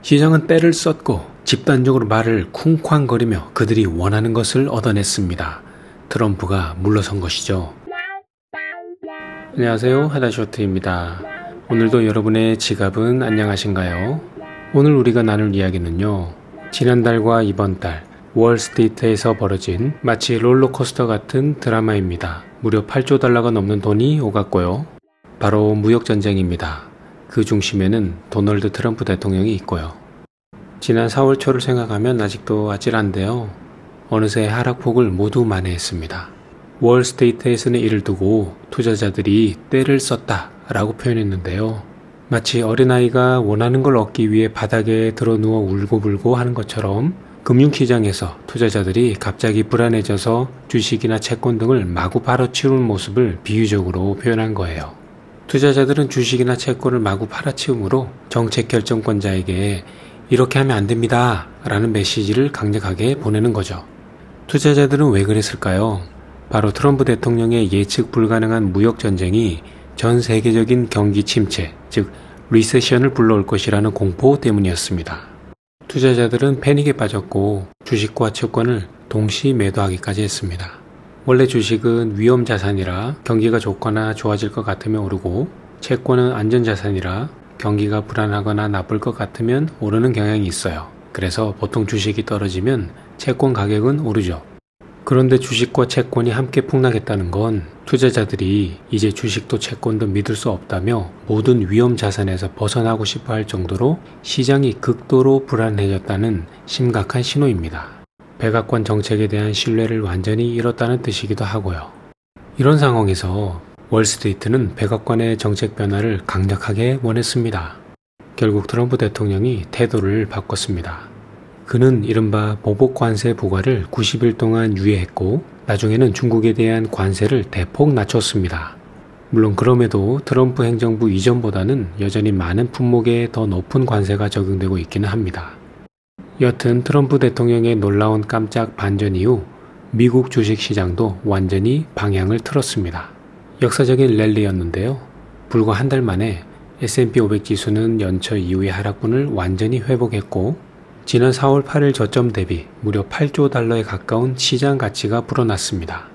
시장은 때를 썼고 집단적으로 말을 쿵쾅거리며 그들이 원하는 것을 얻어냈습니다. 트럼프가 물러선 것이죠. 안녕하세요, 하다쇼트입니다. 오늘도 여러분의 지갑은 안녕하신가요? 오늘 우리가 나눌 이야기는요, 지난달과 이번 달 월스트리트에서 벌어진 마치 롤러코스터 같은 드라마입니다. 무려 8조 달러가 넘는 돈이 오갔고요. 바로 무역전쟁입니다. 그 중심에는 도널드 트럼프 대통령이 있고요. 지난 4월 초를 생각하면 아직도 아찔한데요. 어느새 하락폭을 모두 만회했습니다. 월스트리트에서는 이를 두고 투자자들이 때를 썼다 라고 표현했는데요. 마치 어린아이가 원하는 걸 얻기 위해 바닥에 드러누워 울고불고 하는 것처럼 금융시장에서 투자자들이 갑자기 불안해져서 주식이나 채권 등을 마구 팔아치우는 모습을 비유적으로 표현한 거예요. 투자자들은 주식이나 채권을 마구 팔아치우므로 정책결정권자에게 이렇게 하면 안 됩니다 라는 메시지를 강력하게 보내는 거죠. 투자자들은 왜 그랬을까요? 바로 트럼프 대통령의 예측 불가능한 무역전쟁이 전 세계적인 경기 침체, 즉 리세션을 불러올 것이라는 공포 때문이었습니다. 투자자들은 패닉에 빠졌고 주식과 채권을 동시 매도하기까지 했습니다. 원래 주식은 위험자산이라 경기가 좋거나 좋아질 것 같으면 오르고, 채권은 안전자산이라 경기가 불안하거나 나쁠 것 같으면 오르는 경향이 있어요. 그래서 보통 주식이 떨어지면 채권 가격은 오르죠. 그런데 주식과 채권이 함께 폭락했다는 건 투자자들이 이제 주식도 채권도 믿을 수 없다며 모든 위험자산에서 벗어나고 싶어 할 정도로 시장이 극도로 불안해졌다는 심각한 신호입니다. 백악관 정책에 대한 신뢰를 완전히 잃었다는 뜻이기도 하고요. 이런 상황에서 월스트리트는 백악관의 정책 변화를 강력하게 원했습니다. 결국 트럼프 대통령이 태도를 바꿨습니다. 그는 이른바 보복 관세 부과를 90일 동안 유예했고, 나중에는 중국에 대한 관세를 대폭 낮췄습니다. 물론 그럼에도 트럼프 행정부 이전보다는 여전히 많은 품목에 더 높은 관세가 적용되고 있기는 합니다. 여튼 트럼프 대통령의 놀라운 깜짝 반전 이후 미국 주식시장도 완전히 방향을 틀었습니다. 역사적인 랠리였는데요. 불과 한 달 만에 S&P 500 지수는 연초 이후의 하락분을 완전히 회복했고, 지난 4월 8일 저점 대비 무려 8조 달러에 가까운 시장 가치가 불어났습니다.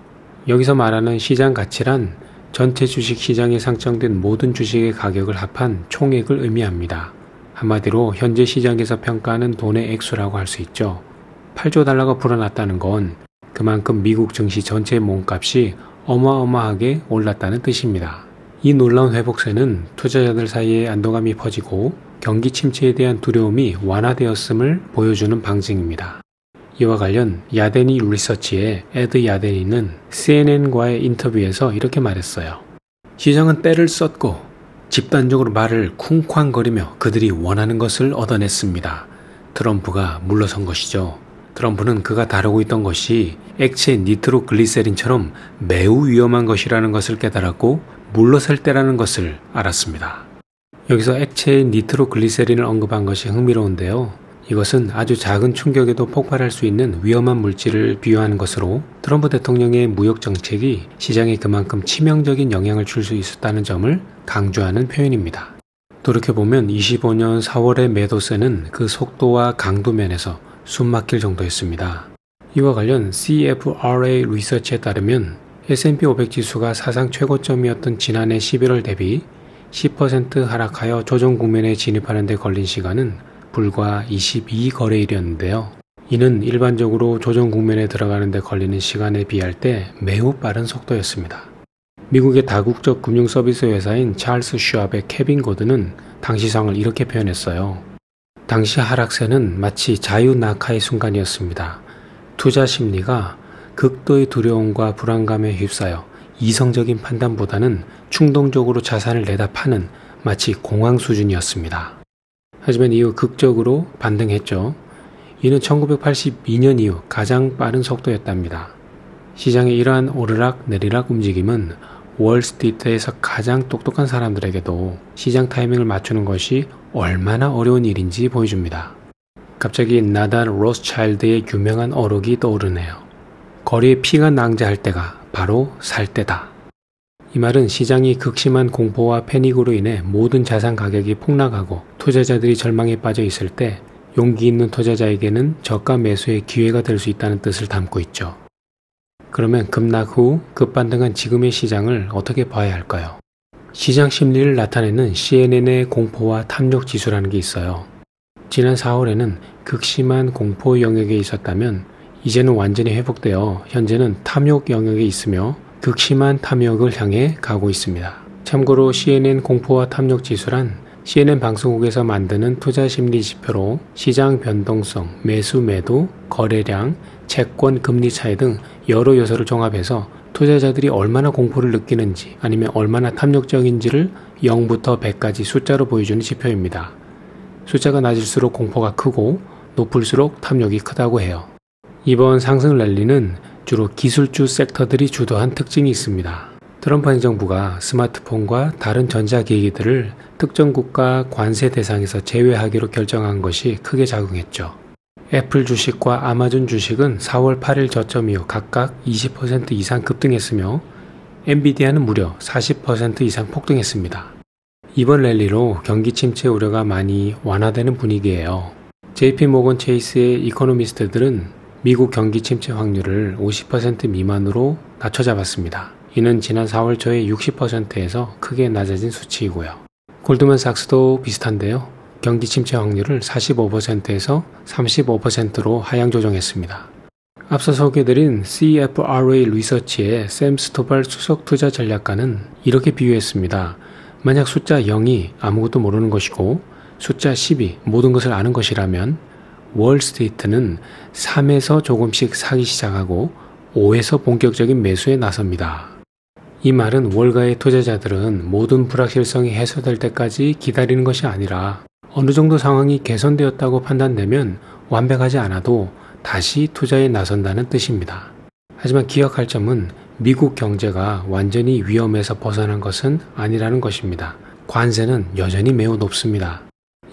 여기서 말하는 시장 가치란 전체 주식시장에 상장된 모든 주식의 가격을 합한 총액을 의미합니다. 한마디로 현재 시장에서 평가하는 돈의 액수라고 할 수 있죠. 8조 달러가 불어났다는 건 그만큼 미국 증시 전체의 몸값이 어마어마하게 올랐다는 뜻입니다. 이 놀라운 회복세는 투자자들 사이에 안도감이 퍼지고 경기 침체에 대한 두려움이 완화되었음을 보여주는 방증입니다. 이와 관련 야데니 리서치의 에드 야데니는 CNN과의 인터뷰에서 이렇게 말했어요. 시장은 때를 썼고 집단적으로 말을 쿵쾅거리며 그들이 원하는 것을 얻어냈습니다. 트럼프가 물러선 것이죠. 트럼프는 그가 다루고 있던 것이 액체 니트로글리세린처럼 매우 위험한 것이라는 것을 깨달았고 물러설 때라는 것을 알았습니다. 여기서 액체 니트로글리세린을 언급한 것이 흥미로운데요. 이것은 아주 작은 충격에도 폭발할 수 있는 위험한 물질을 비유하는 것으로 트럼프 대통령의 무역 정책이 시장에 그만큼 치명적인 영향을 줄 수 있었다는 점을 강조하는 표현입니다. 돌이켜보면 25년 4월의 매도세는 그 속도와 강도 면에서 숨막힐 정도였습니다. 이와 관련 CFRA 리서치에 따르면 S&P 500 지수가 사상 최고점이었던 지난해 11월 대비 10% 하락하여 조정 국면에 진입하는 데 걸린 시간은 불과 22거래일이었는데요. 이는 일반적으로 조정 국면에 들어가는 데 걸리는 시간에 비할 때 매우 빠른 속도였습니다. 미국의 다국적 금융 서비스 회사인 찰스 슈왑의 케빈 고드는 당시 상황을 이렇게 표현했어요. 당시 하락세는 마치 자유낙하의 순간이었습니다. 투자 심리가 극도의 두려움과 불안감에 휩싸여 이성적인 판단보다는 충동적으로 자산을 내다 파는 마치 공황 수준이었습니다. 하지만 이후 극적으로 반등했죠. 이는 1982년 이후 가장 빠른 속도였답니다. 시장의 이러한 오르락 내리락 움직임은 월스트리트에서 가장 똑똑한 사람들에게도 시장 타이밍을 맞추는 것이 얼마나 어려운 일인지 보여줍니다. 갑자기 나단 로스차일드의 유명한 어록이 떠오르네요. 거리에 피가 낭자할 때가 바로 살 때다. 이 말은 시장이 극심한 공포와 패닉으로 인해 모든 자산 가격이 폭락하고 투자자들이 절망에 빠져 있을 때 용기 있는 투자자에게는 저가 매수의 기회가 될 수 있다는 뜻을 담고 있죠. 그러면 급락 후 급반등한 지금의 시장을 어떻게 봐야 할까요? 시장 심리를 나타내는 CNN의 공포와 탐욕 지수라는 게 있어요. 지난 4월에는 극심한 공포 영역에 있었다면 이제는 완전히 회복되어 현재는 탐욕 영역에 있으며 극심한 탐욕을 향해 가고 있습니다. 참고로 CNN 공포와 탐욕 지수란 CNN 방송국에서 만드는 투자 심리 지표로 시장 변동성, 매수 매도, 거래량, 채권 금리 차이 등 여러 요소를 종합해서 투자자들이 얼마나 공포를 느끼는지 아니면 얼마나 탐욕적인지를 0부터 100까지 숫자로 보여주는 지표입니다. 숫자가 낮을수록 공포가 크고 높을수록 탐욕이 크다고 해요. 이번 상승 랠리는 주로 기술주 섹터들이 주도한 특징이 있습니다. 트럼프 행정부가 스마트폰과 다른 전자기기들을 특정 국가 관세 대상에서 제외하기로 결정한 것이 크게 작용했죠. 애플 주식과 아마존 주식은 4월 8일 저점 이후 각각 20% 이상 급등했으며 엔비디아는 무려 40% 이상 폭등했습니다. 이번 랠리로 경기 침체 우려가 많이 완화되는 분위기예요. JP모건 체이스의 이코노미스트들은 미국 경기 침체 확률을 50% 미만으로 낮춰 잡았습니다. 이는 지난 4월 초의 60%에서 크게 낮아진 수치이고요. 골드만삭스도 비슷한데요. 경기 침체 확률을 45%에서 35%로 하향 조정했습니다. 앞서 소개드린 CFRA 리서치의 샘 스토발 수석 투자 전략가는 이렇게 비유했습니다. 만약 숫자 0이 아무것도 모르는 것이고 숫자 10이 모든 것을 아는 것이라면 월스트리트는 3에서 조금씩 사기 시작하고 5에서 본격적인 매수에 나섭니다. 이 말은 월가의 투자자들은 모든 불확실성이 해소될 때까지 기다리는 것이 아니라 어느 정도 상황이 개선되었다고 판단되면 완벽하지 않아도 다시 투자에 나선다는 뜻입니다. 하지만 기억할 점은 미국 경제가 완전히 위험에서 벗어난 것은 아니라는 것입니다. 관세는 여전히 매우 높습니다.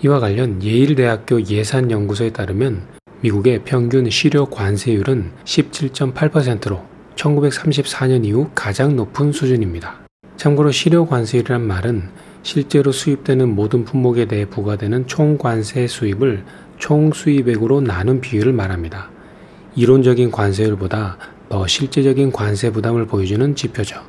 이와 관련 예일대학교 예산연구소에 따르면 미국의 평균 실효 관세율은 17.8%로 1934년 이후 가장 높은 수준입니다. 참고로 실효 관세율이란 말은 실제로 수입되는 모든 품목에 대해 부과되는 총 관세 수입을 총 수입액으로 나눈 비율을 말합니다. 이론적인 관세율보다 더 실제적인 관세 부담을 보여주는 지표죠.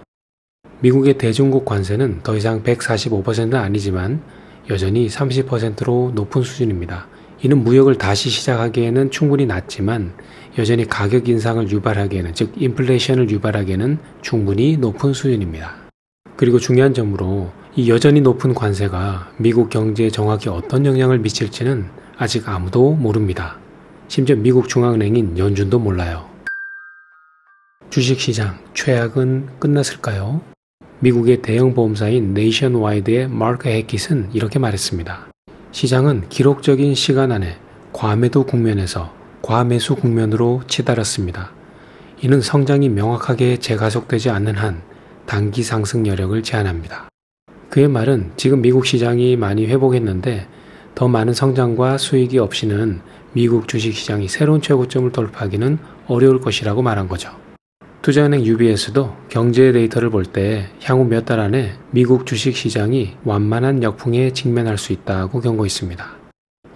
미국의 대중국 관세는 더 이상 145%는 아니지만 여전히 30%로 높은 수준입니다. 이는 무역을 다시 시작하기에는 충분히 낮지만 여전히 가격 인상을 유발하기에는, 즉 인플레이션을 유발하기에는 충분히 높은 수준입니다. 그리고 중요한 점으로 이 여전히 높은 관세가 미국 경제에 정확히 어떤 영향을 미칠지는 아직 아무도 모릅니다. 심지어 미국 중앙은행인 연준도 몰라요. 주식시장 최악은 끝났을까요? 미국의 대형 보험사인 네이션와이드의 마크 해킷은 이렇게 말했습니다. 시장은 기록적인 시간 안에 과매도 국면에서 과매수 국면으로 치달았습니다. 이는 성장이 명확하게 재가속되지 않는 한 단기 상승 여력을 제한합니다. 그의 말은 지금 미국 시장이 많이 회복했는데 더 많은 성장과 수익이 없이는 미국 주식시장이 새로운 최고점을 돌파하기는 어려울 것이라고 말한 거죠. 투자은행 UBS도 경제 데이터를 볼 때 향후 몇 달 안에 미국 주식시장이 완만한 역풍에 직면할 수 있다고 경고했습니다.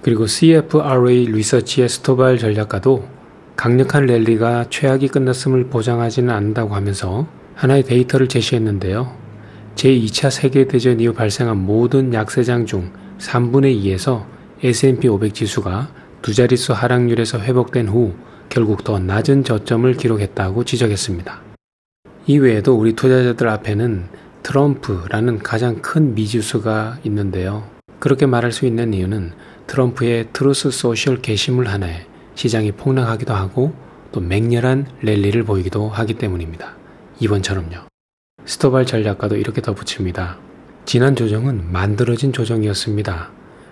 그리고 CFRA 리서치의 스토발 전략가도 강력한 랠리가 최악이 끝났음을 보장하지는 않는다고 하면서 하나의 데이터를 제시했는데요. 제2차 세계대전 이후 발생한 모든 약세장 중 3분의 2에서 S&P 500 지수가 두 자릿수 하락률에서 회복된 후 결국 더 낮은 저점을 기록했다고 지적했습니다. 이외에도 우리 투자자들 앞에는 트럼프라는 가장 큰 미지수가 있는데요. 그렇게 말할 수 있는 이유는 트럼프의 트루스 소셜 게시물 하나에 시장이 폭락하기도 하고 또 맹렬한 랠리를 보이기도 하기 때문입니다. 이번처럼요. 스토발 전략가도 이렇게 덧붙입니다. 지난 조정은 만들어진 조정이었습니다.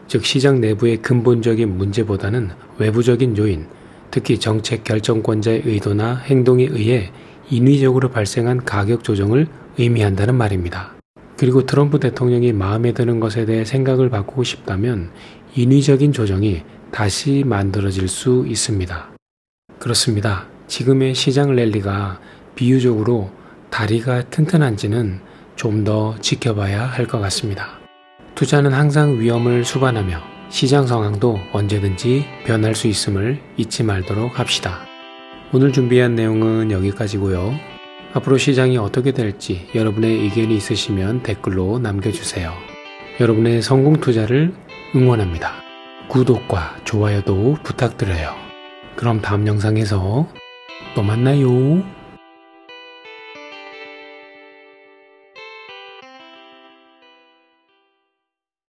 즉 시장 내부의 근본적인 문제보다는 외부적인 요인, 특히 정책 결정권자의 의도나 행동에 의해 인위적으로 발생한 가격 조정을 의미한다는 말입니다. 그리고 트럼프 대통령이 마음에 드는 것에 대해 생각을 바꾸고 싶다면 인위적인 조정이 다시 만들어질 수 있습니다. 그렇습니다. 지금의 시장 랠리가 비유적으로 다리가 튼튼한지는 좀 더 지켜봐야 할 것 같습니다. 투자는 항상 위험을 수반하며 시장 상황도 언제든지 변할 수 있음을 잊지 말도록 합시다. 오늘 준비한 내용은 여기까지고요. 앞으로 시장이 어떻게 될지 여러분의 의견이 있으시면 댓글로 남겨주세요. 여러분의 성공 투자를 응원합니다. 구독과 좋아요도 부탁드려요. 그럼 다음 영상에서 또 만나요.